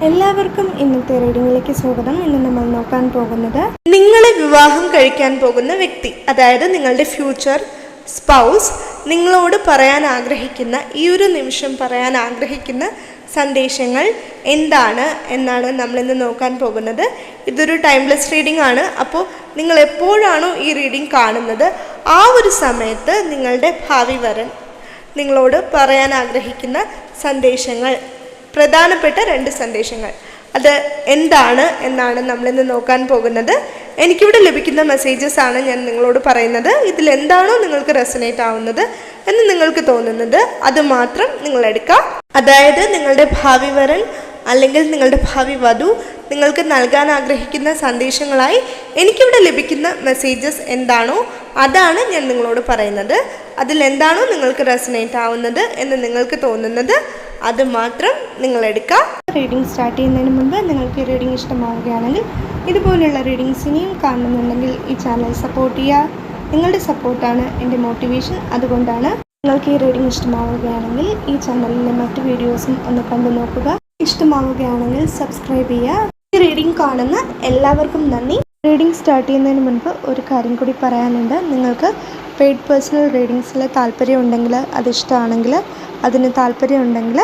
എല്ലാവർക്കും ഇന്നത്തെ റീഡിങ്ങിലേക്ക് സ്വാഗതം. ഇന്ന് നമ്മൾ നോക്കാൻ പോകുന്നത് നിങ്ങളെ വിവാഹം കഴിക്കാൻ പോകുന്ന വ്യക്തി, അതായത് നിങ്ങളുടെ ഫ്യൂച്ചർ സ്പൗസ് നിങ്ങളോട് പറയാൻ ആഗ്രഹിക്കുന്ന, ഈ ഒരു നിമിഷം പറയാൻ ആഗ്രഹിക്കുന്ന സന്ദേശങ്ങൾ എന്താണ് എന്നാണ് നമ്മളിന്ന് നോക്കാൻ പോകുന്നത്. ഇതൊരു ടൈംലെസ് റീഡിംഗ് ആണ്. അപ്പോൾ നിങ്ങൾ എപ്പോഴാണോ ഈ റീഡിംഗ് കാണുന്നത് ആ ഒരു സമയത്ത് നിങ്ങളുടെ ഭാവി വരൻ നിങ്ങളോട് പറയാൻ ആഗ്രഹിക്കുന്ന സന്ദേശങ്ങൾ, പ്രധാനപ്പെട്ട 2 സന്ദേശങ്ങൾ, അത് എന്താണ് എന്നാണ് നമ്മളിന്ന് നോക്കാൻ പോകുന്നത്. എനിക്കിവിടെ ലഭിക്കുന്ന മെസ്സേജസ് ആണ് ഞാൻ നിങ്ങളോട് പറയുന്നത്. ഇതിലെന്താണോ നിങ്ങൾക്ക് റെസനേറ്റ് ആവുന്നത് എന്ന് നിങ്ങൾക്ക് തോന്നുന്നത് അത് മാത്രം നിങ്ങൾ എടുക്കുക. അതായത് നിങ്ങളുടെ ഭാവി വരൻ അല്ലെങ്കിൽ നിങ്ങളുടെ ഭാവി വധു നിങ്ങൾക്ക് നൽകാൻ ആഗ്രഹിക്കുന്ന സന്ദേശങ്ങളായി എനിക്കിവിടെ ലഭിക്കുന്ന മെസ്സേജസ് എന്താണോ അതാണ് ഞാൻ നിങ്ങളോട് പറയുന്നത്. അതിലെന്താണോ നിങ്ങൾക്ക് റെസനേറ്റ് ആവുന്നത് എന്ന് നിങ്ങൾക്ക് തോന്നുന്നത് അത് മാത്രം നിങ്ങൾ എടുക്കുക. റീഡിംഗ് സ്റ്റാർട്ട് ചെയ്യുന്നതിന് മുൻപ് നിങ്ങൾക്ക് ഈ റീഡിംഗ് ഇഷ്ടമാവുകയാണെങ്കിൽ, ഇതുപോലുള്ള റീഡിങ്സ് ഇനിയും കാണുന്നുണ്ടെങ്കിൽ ഈ ചാനൽ സപ്പോർട്ട് ചെയ്യുക. നിങ്ങളുടെ സപ്പോർട്ടാണ് എൻ്റെ മോട്ടിവേഷൻ. അതുകൊണ്ടാണ് നിങ്ങൾക്ക് ഈ റീഡിംഗ് ഇഷ്ടമാവുകയാണെങ്കിൽ ഈ ചാനലിലെ മറ്റ് വീഡിയോസും ഒന്ന് കണ്ടു നോക്കുക. ഇഷ്ടമാവുകയാണെങ്കിൽ സബ്സ്ക്രൈബ് ചെയ്യുക. ഈ റീഡിംഗ് കാണുന്ന എല്ലാവർക്കും നന്ദി. റീഡിംഗ് സ്റ്റാർട്ട് ചെയ്യുന്നതിന് മുൻപ് ഒരു കാര്യം കൂടി പറയാനുണ്ട്. നിങ്ങൾക്ക് പെയ്ഡ് പേഴ്സണൽ റീഡിങ്സിൽ താല്പര്യം ഉണ്ടെങ്കിൽ, അതിഷ്ടമാണെങ്കിൽ, അതിന് താല്പര്യമുണ്ടെങ്കിൽ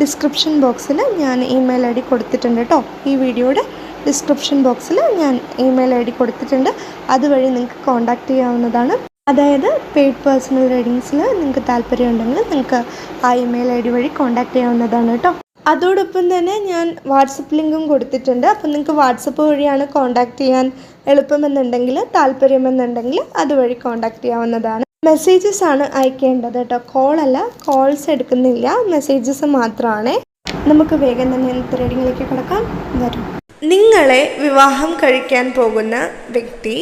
ഡിസ്ക്രിപ്ഷൻ ബോക്സിൽ ഞാൻ ഇമെയിൽ ഐ ഡി കൊടുത്തിട്ടുണ്ട് കേട്ടോ. ഈ വീഡിയോയുടെ ഡിസ്ക്രിപ്ഷൻ ബോക്സിൽ ഞാൻ ഇമെയിൽ ഐ ഡി കൊടുത്തിട്ടുണ്ട്. അതുവഴി നിങ്ങൾക്ക് കോൺടാക്റ്റ് ചെയ്യാവുന്നതാണ്. അതായത് പെയ്ഡ് പേഴ്സണൽ റീഡിങ്സിൽ നിങ്ങൾക്ക് താല്പര്യമുണ്ടെങ്കിൽ നിങ്ങൾക്ക് ആ ഇമെയിൽ ഐ ഡി വഴി കോൺടാക്റ്റ് ചെയ്യാവുന്നതാണ് കേട്ടോ. അതോടൊപ്പം തന്നെ ഞാൻ വാട്സപ്പ് ലിങ്കും കൊടുത്തിട്ടുണ്ട്. അപ്പം നിങ്ങൾക്ക് വാട്സപ്പ് വഴിയാണ് കോൺടാക്റ്റ് ചെയ്യാൻ എളുപ്പമെന്നുണ്ടെങ്കിൽ, താല്പര്യമെന്നുണ്ടെങ്കിൽ അതുവഴി കോൺടാക്റ്റ് ചെയ്യാവുന്നതാണ്. മെസ്സേജസ് ആണ് അയക്കേണ്ടത് കേട്ടോ, കോളല്ല. കോൾസ് എടുക്കുന്നില്ല, മെസ്സേജസ് മാത്രമാണ്. നമുക്ക് വേഗം തന്നെ ഇന്നത്തെ റീഡിങ്ങിലേക്ക് കിടക്കാം. വരും. നിങ്ങളെ വിവാഹം കഴിക്കാൻ പോകുന്ന വ്യക്തി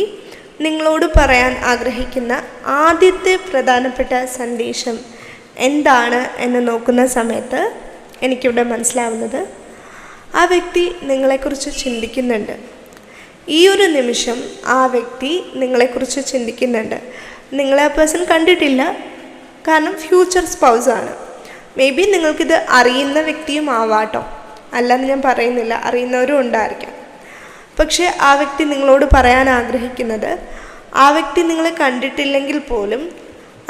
നിങ്ങളോട് പറയാൻ ആഗ്രഹിക്കുന്ന ആദ്യത്തെ പ്രധാനപ്പെട്ട സന്ദേശം എന്താണ് എന്ന് നോക്കുന്ന സമയത്ത് എനിക്കിവിടെ മനസ്സിലാവുന്നത്, ആ വ്യക്തി നിങ്ങളെക്കുറിച്ച് ചിന്തിക്കുന്നുണ്ട്. ഈ ഒരു നിമിഷം ആ വ്യക്തി നിങ്ങളെക്കുറിച്ച് ചിന്തിക്കുന്നുണ്ട്. നിങ്ങളെ ആ പേഴ്സൺ കണ്ടിട്ടില്ല, കാരണം ഫ്യൂച്ചർ സ്പൗസാണ്. മേ ബി നിങ്ങൾക്കിത് അറിയുന്ന വ്യക്തിയും ആവാട്ടോ, അല്ലെന്ന് ഞാൻ പറയുന്നില്ല, അറിയുന്നവരും ഉണ്ടായിരിക്കാം. പക്ഷേ ആ വ്യക്തി നിങ്ങളോട് പറയാൻ ആഗ്രഹിക്കുന്നത്, ആ വ്യക്തി നിങ്ങളെ കണ്ടിട്ടില്ലെങ്കിൽ പോലും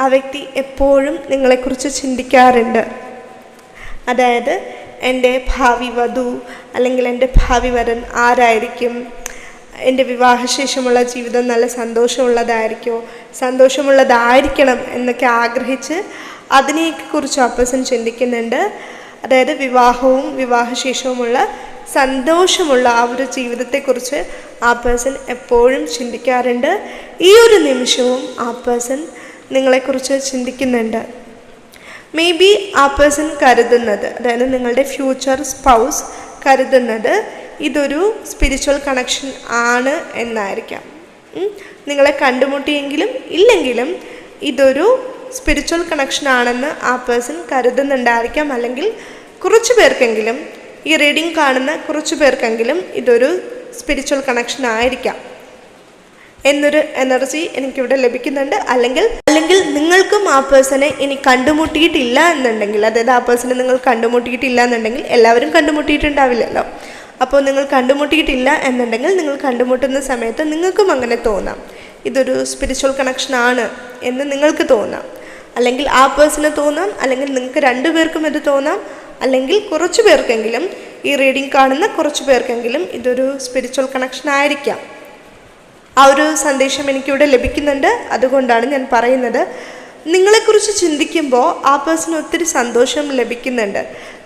ആ വ്യക്തി എപ്പോഴും നിങ്ങളെക്കുറിച്ച് ചിന്തിക്കാറുണ്ട്. അതായത് എൻ്റെ ഭാവി വധു അല്ലെങ്കിൽ എൻ്റെ ഭാവി വരൻ ആരായിരിക്കും, എൻ്റെ വിവാഹശേഷമുള്ള ജീവിതം നല്ല സന്തോഷമുള്ളതായിരിക്കണം എന്നൊക്കെ ആഗ്രഹിച്ച് അതിനെക്കുറിച്ച് ആ പേഴ്സൺ ചിന്തിക്കുന്നുണ്ട്. അതായത് വിവാഹവും വിവാഹശേഷവുമുള്ള സന്തോഷമുള്ള ആ ഒരു ജീവിതത്തെക്കുറിച്ച് ആ പേഴ്സൺ എപ്പോഴും ചിന്തിക്കാറുണ്ട്. ഈ ഒരു നിമിഷവും ആ പേഴ്സൺ നിങ്ങളെക്കുറിച്ച് ചിന്തിക്കുന്നുണ്ട്. മേ ബി ആ പേഴ്സൺ കരുതുന്നത്, അതായത് നിങ്ങളുടെ ഫ്യൂച്ചർ സ്പൗസ് കരുതുന്നത് ഇതൊരു സ്പിരിച്വൽ കണക്ഷൻ ആണ് എന്നായിരിക്കാം. നിങ്ങളെ കണ്ടുമുട്ടിയെങ്കിലും ഇല്ലെങ്കിലും ഇതൊരു സ്പിരിച്വൽ കണക്ഷൻ ആണെന്ന് ആ പേഴ്സൺ കരുതുന്നുണ്ടായിരിക്കാം. അല്ലെങ്കിൽ കുറച്ച് പേർക്കെങ്കിലും, ഈ റീഡിംഗ് കാണുന്ന കുറച്ച് പേർക്കെങ്കിലും ഇതൊരു സ്പിരിച്വൽ കണക്ഷൻ ആയിരിക്കാം എന്നൊരു എനർജി എനിക്കിവിടെ ലഭിക്കുന്നുണ്ട്. അല്ലെങ്കിൽ നിങ്ങൾക്കും ആ പേഴ്സണെ ഇനി കണ്ടുമുട്ടിയിട്ടില്ല എന്നുണ്ടെങ്കിൽ, അതായത് ആ പേഴ്സണെ നിങ്ങൾ കണ്ടുമുട്ടിയിട്ടില്ല എന്നുണ്ടെങ്കിൽ, എല്ലാവരും കണ്ടുമുട്ടിയിട്ടുണ്ടാവില്ലല്ലോ. അപ്പോൾ നിങ്ങൾ കണ്ടുമുട്ടിയിട്ടില്ല എന്നുണ്ടെങ്കിൽ നിങ്ങൾ കണ്ടുമുട്ടുന്ന സമയത്ത് നിങ്ങൾക്കും അങ്ങനെ തോന്നാം, ഇതൊരു സ്പിരിച്വൽ കണക്ഷൻ ആണ് എന്ന് നിങ്ങൾക്ക് തോന്നാം. അല്ലെങ്കിൽ ആ പേഴ്സണ് തോന്നാം, അല്ലെങ്കിൽ നിങ്ങൾക്ക് 2 പേർക്കും ഇത് തോന്നാം. അല്ലെങ്കിൽ കുറച്ച് പേർക്കെങ്കിലും, ഈ റീഡിംഗ് കാണുന്ന കുറച്ച് പേർക്കെങ്കിലും ഇതൊരു സ്പിരിച്വൽ കണക്ഷൻ ആയിരിക്കാം. ആ ഒരു സന്ദേശം എനിക്കിവിടെ ലഭിക്കുന്നുണ്ട്. അതുകൊണ്ടാണ് ഞാൻ പറയുന്നത്, നിങ്ങളെക്കുറിച്ച് ചിന്തിക്കുമ്പോൾ ആ പേഴ്സണ് ഒത്തിരി സന്തോഷം ലഭിക്കുന്നുണ്ട്.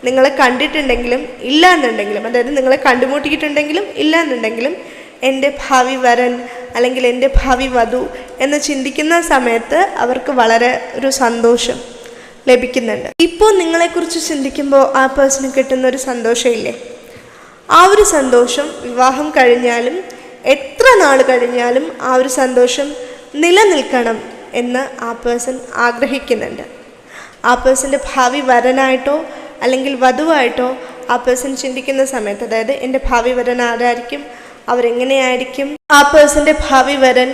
നിങ്ങളെ കണ്ടിട്ടുണ്ടെങ്കിലും ഇല്ല എന്നുണ്ടെങ്കിലും, അതായത് നിങ്ങളെ കണ്ടുമുട്ടിയിട്ടുണ്ടെങ്കിലും ഇല്ല എന്നുണ്ടെങ്കിലും, എൻ്റെ ഭാവി വരൻ അല്ലെങ്കിൽ എൻ്റെ ഭാവി വധു എന്ന് ചിന്തിക്കുന്ന സമയത്ത് അവർക്ക് വളരെ ഒരു സന്തോഷം ലഭിക്കുന്നുണ്ട്. ഇപ്പോൾ നിങ്ങളെക്കുറിച്ച് ചിന്തിക്കുമ്പോൾ ആ പേഴ്സണ് കിട്ടുന്ന ഒരു സന്തോഷമില്ലേ, ആ ഒരു സന്തോഷം വിവാഹം കഴിഞ്ഞാലും എത്ര നാൾ കഴിഞ്ഞാലും ആ ഒരു സന്തോഷം നിലനിൽക്കണം എന്ന് ആ പേഴ്സൺ ആഗ്രഹിക്കുന്നുണ്ട്. ആ പേഴ്സൻ്റെ ഭാവി വരനായിട്ടോ അല്ലെങ്കിൽ വധുവായിട്ടോ ആ പേഴ്സൺ ചിന്തിക്കുന്ന സമയത്ത്, അതായത് എൻ്റെ ഭാവി വരൻ ആരായിരിക്കും, അവരെങ്ങനെയായിരിക്കും, ആ പേഴ്സൻ്റെ ഭാവി വരൻ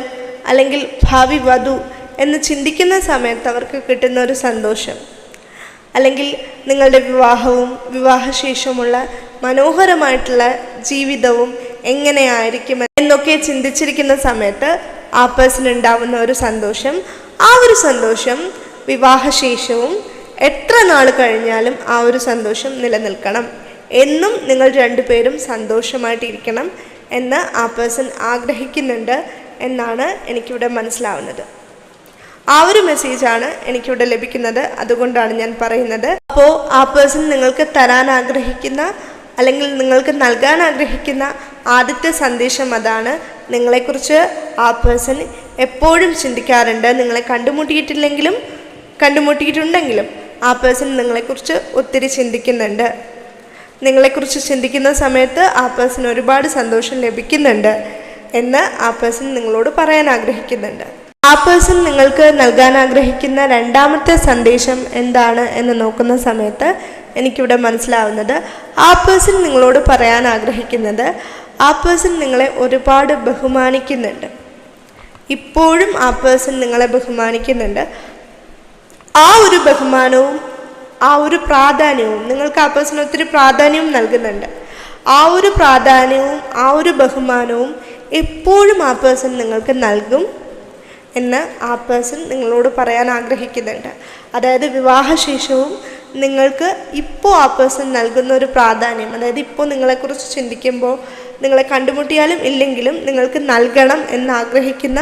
അല്ലെങ്കിൽ ഭാവി വധു എന്ന് ചിന്തിക്കുന്ന സമയത്ത് അവർക്ക് കിട്ടുന്ന ഒരു സന്തോഷം, അല്ലെങ്കിൽ നിങ്ങളുടെ വിവാഹവും വിവാഹശേഷമുള്ള മനോഹരമായിട്ടുള്ള ജീവിതവും എങ്ങനെയായിരിക്കും എന്നൊക്കെ ചിന്തിച്ചിരിക്കുന്ന സമയത്ത് ആ പേഴ്സൺ ഉണ്ടാവുന്ന ഒരു സന്തോഷം, ആ ഒരു സന്തോഷം വിവാഹശേഷവും എത്ര നാൾ കഴിഞ്ഞാലും ആ ഒരു സന്തോഷം നിലനിൽക്കണം. എന്നും നിങ്ങൾ രണ്ടുപേരും സന്തോഷമായിട്ടിരിക്കണം എന്ന് ആ പേഴ്സൺ ആഗ്രഹിക്കുന്നുണ്ട് എന്നാണ് എനിക്കിവിടെ മനസ്സിലാവുന്നത്. ആ ഒരു മെസ്സേജാണ് എനിക്കിവിടെ ലഭിക്കുന്നത്. അതുകൊണ്ടാണ് ഞാൻ പറയുന്നത്. അപ്പോൾ ആ പേഴ്സൺ നിങ്ങൾക്ക് തരാൻ ആഗ്രഹിക്കുന്ന അല്ലെങ്കിൽ നിങ്ങൾക്ക് നൽകാൻ ആഗ്രഹിക്കുന്ന ആദ്യത്തെ സന്ദേശം അതാണ്. നിങ്ങളെക്കുറിച്ച് ആ പേഴ്സൺ എപ്പോഴും ചിന്തിക്കാറുണ്ട്. നിങ്ങളെ കണ്ടുമുട്ടിയിട്ടുണ്ടെങ്കിലും ആ പേഴ്സൺ നിങ്ങളെക്കുറിച്ച് ഒത്തിരി ചിന്തിക്കുന്നുണ്ട്. നിങ്ങളെക്കുറിച്ച് ചിന്തിക്കുന്ന സമയത്ത് ആ പേഴ്സൺ ഒരുപാട് സന്തോഷം ലഭിക്കുന്നുണ്ട് എന്ന് ആ പേഴ്സൺ നിങ്ങളോട് പറയാൻ ആഗ്രഹിക്കുന്നുണ്ട്. ആ പേഴ്സൺ നിങ്ങൾക്ക് നൽകാൻ ആഗ്രഹിക്കുന്ന രണ്ടാമത്തെ സന്ദേശം എന്താണ് എന്ന് നോക്കുന്ന സമയത്ത് എനിക്കിവിടെ മനസ്സിലാവുന്നത്, ആ പേഴ്സൺ നിങ്ങളോട് പറയാൻ ആഗ്രഹിക്കുന്നത്, ആ പേഴ്സൺ നിങ്ങളെ ഒരുപാട് ബഹുമാനിക്കുന്നുണ്ട്. ഇപ്പോഴും ആ പേഴ്സൺ നിങ്ങളെ ബഹുമാനിക്കുന്നുണ്ട്. ആ ഒരു ബഹുമാനവും ആ ഒരു പ്രാധാന്യവും നിങ്ങൾക്ക് ആ പേഴ്സൺ ഒത്തിരി പ്രാധാന്യവും നൽകുന്നുണ്ട്. ആ ഒരു പ്രാധാന്യവും ആ ഒരു ബഹുമാനവും എപ്പോഴും ആ പേഴ്സൺ നിങ്ങൾക്ക് നൽകും എന്ന് ആ പേഴ്സൺ നിങ്ങളോട് പറയാൻ ആഗ്രഹിക്കുന്നുണ്ട്. അതായത് വിവാഹശേഷവും നിങ്ങൾക്ക് ഇപ്പോൾ ആ പേഴ്സൺ നൽകുന്ന ഒരു പ്രാധാന്യം, അതായത് ഇപ്പോൾ നിങ്ങളെക്കുറിച്ച് ചിന്തിക്കുമ്പോൾ നിങ്ങളെ കണ്ടുമുട്ടിയാലും ഇല്ലെങ്കിലും നിങ്ങൾക്ക് നൽകണം എന്നാഗ്രഹിക്കുന്ന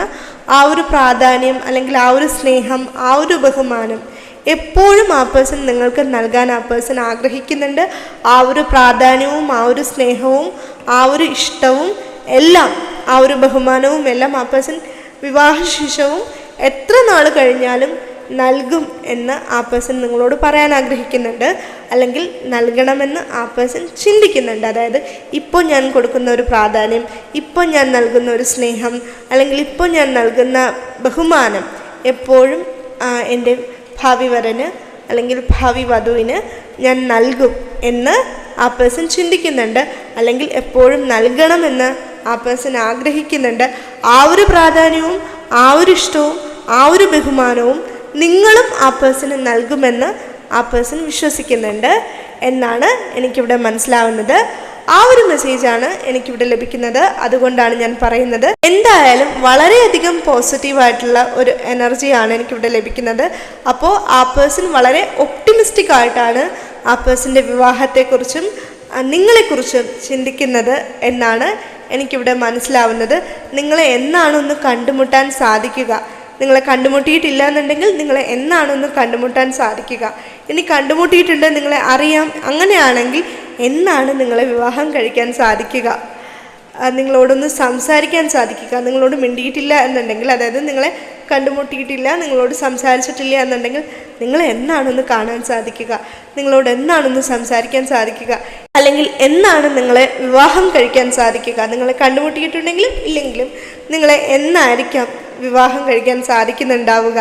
ആ ഒരു പ്രാധാന്യം അല്ലെങ്കിൽ ആ ഒരു സ്നേഹം, ആ ഒരു ബഹുമാനം എപ്പോഴും ആ പേഴ്സൺ നിങ്ങൾക്ക് നൽകാൻ ആ പേഴ്സൺ ആഗ്രഹിക്കുന്നുണ്ട്. ആ ഒരു പ്രാധാന്യവും ആ ഒരു സ്നേഹവും ആ ഒരു ഇഷ്ടവും എല്ലാം, ആ ഒരു ബഹുമാനവും എല്ലാം ആ പേഴ്സൺ വിവാഹശേഷവും എത്ര നാൾ കഴിഞ്ഞാലും നൽകും എന്ന് ആ പേഴ്സൺ നിങ്ങളോട് പറയാൻ ആഗ്രഹിക്കുന്നുണ്ട്. അല്ലെങ്കിൽ നൽകണമെന്ന് ആ പേഴ്സൺ ചിന്തിക്കുന്നുണ്ട്. അതായത് ഇപ്പോൾ ഞാൻ കൊടുക്കുന്ന ഒരു പ്രാധാന്യം, ഇപ്പോൾ ഞാൻ നൽകുന്ന ഒരു സ്നേഹം, അല്ലെങ്കിൽ ഇപ്പോൾ ഞാൻ നൽകുന്ന ബഹുമാനം എപ്പോഴും എൻ്റെ ഭാവി വരന് അല്ലെങ്കിൽ ഭാവി വധുവിന് ഞാൻ നൽകും എന്ന് ആ പേഴ്സൺ ചിന്തിക്കുന്നുണ്ട്. അല്ലെങ്കിൽ എപ്പോഴും നൽകണമെന്ന് ആ പേഴ്സൺ ആഗ്രഹിക്കുന്നുണ്ട്. ആ ഒരു പ്രാധാന്യവും ആ ഒരു ഇഷ്ടവും ആ ഒരു ബഹുമാനവും നിങ്ങളും ആ പേഴ്സണ് നൽകുമെന്ന് ആ പേഴ്സൺ വിശ്വസിക്കുന്നുണ്ട് എന്നാണ് എനിക്കിവിടെ മനസ്സിലാവുന്നത്. ആ ഒരു മെസ്സേജാണ് എനിക്കിവിടെ ലഭിക്കുന്നത്. അതുകൊണ്ടാണ് ഞാൻ പറയുന്നത്. എന്തായാലും വളരെയധികം പോസിറ്റീവായിട്ടുള്ള ഒരു എനർജിയാണ് എനിക്കിവിടെ ലഭിക്കുന്നത്. അപ്പോൾ ആ പേഴ്സൺ വളരെ ഒപ്റ്റിമിസ്റ്റിക് ആയിട്ടാണ് ആ പേഴ്സൻ്റെ വിവാഹത്തെക്കുറിച്ചും നിങ്ങളെക്കുറിച്ചും ചിന്തിക്കുന്നത് എന്നാണ് എനിക്കിവിടെ മനസ്സിലാവുന്നത്. നിങ്ങളെ എന്നാണൊന്ന് കണ്ടുമുട്ടാൻ സാധിക്കുക, നിങ്ങളെ കണ്ടുമുട്ടിയിട്ടില്ല എന്നുണ്ടെങ്കിൽ നിങ്ങളെ എന്നാണൊന്ന് കണ്ടുമുട്ടാൻ സാധിക്കുക, ഇനി കണ്ടുമുട്ടിയിട്ടുണ്ട് നിങ്ങളെ അറിയാം, അങ്ങനെയാണെങ്കിൽ എന്നാണ് നിങ്ങളെ വിവാഹം കഴിക്കാൻ സാധിക്കുക, നിങ്ങളോടൊന്ന് സംസാരിക്കാൻ സാധിക്കുക. നിങ്ങളോട് മിണ്ടിയിട്ടില്ല എന്നുണ്ടെങ്കിൽ, അതായത് നിങ്ങളെ കണ്ടുമുട്ടിയിട്ടില്ല, നിങ്ങളോട് സംസാരിച്ചിട്ടില്ല എന്നുണ്ടെങ്കിൽ നിങ്ങളെ എന്നാണൊന്ന് കാണാൻ സാധിക്കുക, നിങ്ങളോട് എന്നാണൊന്ന് സംസാരിക്കാൻ സാധിക്കുക, അല്ലെങ്കിൽ എന്നാണ് നിങ്ങളെ വിവാഹം കഴിക്കാൻ സാധിക്കുക. നിങ്ങളെ കണ്ടുമുട്ടിയിട്ടുണ്ടെങ്കിലും ഇല്ലെങ്കിലും നിങ്ങളെ എന്നായിരിക്കാം വിവാഹം കഴിക്കാൻ സാധിക്കുന്നുണ്ടാവുക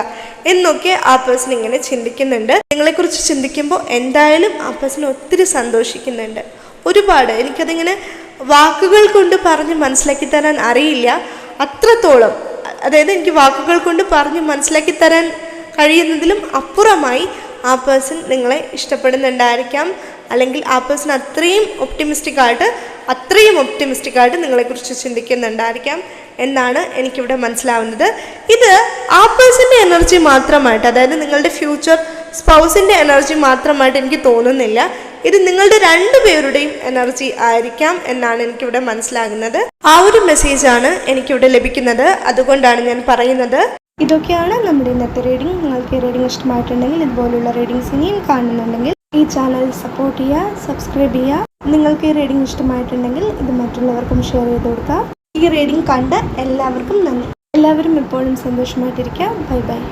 എന്നൊക്കെ ആ പേഴ്സൺ ഇങ്ങനെ ചിന്തിക്കുന്നുണ്ട്. നിങ്ങളെക്കുറിച്ച് ചിന്തിക്കുമ്പോൾ എന്തായാലും ആ പേഴ്സൺ ഒത്തിരി സന്തോഷിക്കുന്നുണ്ട്. ഒരുപാട് എനിക്കതിങ്ങനെ വാക്കുകൾ കൊണ്ട് പറഞ്ഞ് മനസ്സിലാക്കി തരാൻ അറിയില്ല, അത്രത്തോളം. അതായത് എനിക്ക് വാക്കുകൾ കൊണ്ട് പറഞ്ഞ് മനസ്സിലാക്കി തരാൻ കഴിയുന്നതിലും അപ്പുറമായി ആ പേഴ്സൺ നിങ്ങളെ ഇഷ്ടപ്പെടുന്നുണ്ടായിരിക്കാം. അല്ലെങ്കിൽ ആ പേഴ്സൺ അത്രയും ഒപ്റ്റിമിസ്റ്റിക്കായിട്ട് നിങ്ങളെക്കുറിച്ച് ചിന്തിക്കുന്നുണ്ടായിരിക്കാം എന്നാണ് എനിക്കിവിടെ മനസ്സിലാവുന്നത്. ഇത് ആ പേഴ്സൻ്റെ എനർജി മാത്രമായിട്ട്, അതായത് നിങ്ങളുടെ ഫ്യൂച്ചർ സ്പൗസിൻ്റെ എനർജി മാത്രമായിട്ട് എനിക്ക് തോന്നുന്നില്ല. ഇത് നിങ്ങളുടെ രണ്ടുപേരുടെയും എനർജി ആയിരിക്കാം എന്നാണ് എനിക്കിവിടെ മനസ്സിലാകുന്നത്. ആ ഒരു മെസ്സേജാണ് എനിക്കിവിടെ ലഭിക്കുന്നത്. അതുകൊണ്ടാണ് ഞാൻ പറയുന്നത്. ഇതൊക്കെയാണ് നമ്മുടെ ഇന്നത്തെ റീഡിംഗ്. നിങ്ങൾക്ക് ഈ റീഡിംഗ് ഇഷ്ടമായിട്ടുണ്ടെങ്കിൽ, ഇതുപോലുള്ള റീഡിങ്സ് ഇനിയും കാണുന്നുണ്ടെങ്കിൽ ഈ ചാനൽ സപ്പോർട്ട് ചെയ്യുക, സബ്സ്ക്രൈബ് ചെയ്യുക. നിങ്ങൾക്ക് ഈ റീഡിംഗ് ഇഷ്ടമായിട്ടുണ്ടെങ്കിൽ ഇത് മറ്റുള്ളവർക്കും ഷെയർ ചെയ്ത് കൊടുക്കുക. ഈ റീഡിംഗ് കണ്ട എല്ലാവർക്കും നന്ദി. എല്ലാവരും എപ്പോഴും സന്തോഷമായിട്ടിരിക്കുക. Bye bye.